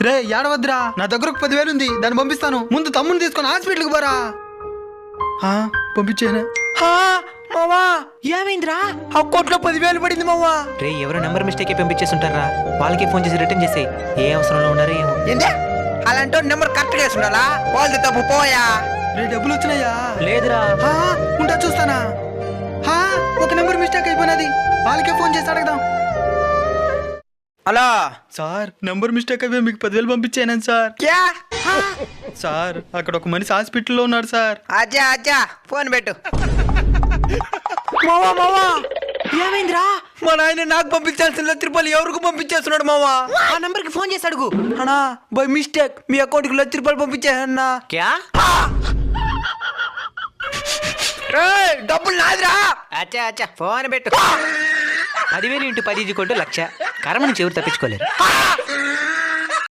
రే ఏడవద్దురా, నా దగ్గర ఒక 10,000 ఉంది, దాన్ని పంపిస్తాను. ముందు తమ్ముని తీసుకొని హాస్పిటల్కి పోరా. పంపించేనా? మావా ఏమైందిరా? అకౌంట్లో 10,000 పడింది మావా. రే ఎవరో నెంబర్ మిస్టేక్ పంపించేస్తుంటారా, వాళ్ళకి ఫోన్ చేసి రిటర్న్ చేసి ఏ అవసరంలో ఉన్నారో ఏమో. ఏందే అలాంటి నెంబర్ కరెక్ట్ గా ఉండాలా? వాళ్ళది తప్పు పోయా. రే డబ్బులు వచ్చినాయా? లేదురా. ఉంటా చూస్తానా. ఒక నెంబర్ మిస్టేక్ అయిపోయినది, వాళ్ళకే ఫోన్ చేసి అడగదాం. హలో సార్, నెంబర్ మిస్టేక్ అయిపోయి మీకు 10,000 పంపించాను సార్. క్యా? సార్ అక్కడ ఒక మనిషి హాస్పిటల్లో ఉన్నాడు సార్. అచ్చా అచ్చా ఫోన్ పెట్టు. మావా మావా ఏమైందిరా? మా నాయన నాకు పంపించాల్సిన ₹1,00,000 ఎవరికి పంపించేస్తున్నాడు మావా? ఆ నంబర్ కి ఫోన్ చేసి అడుగు. అన్నా బై మిస్టేక్ మీ అకౌంట్ కి ₹1,00,000 పంపించేసన్నా. క్యా? డబ్బులు నాదిరా. అచ్చా అచ్చా ఫోన్ పెట్టు. 10,000 × 10 = 1,00,000. కర్మ నుంచి ఎవరు తప్పించుకోలేరు.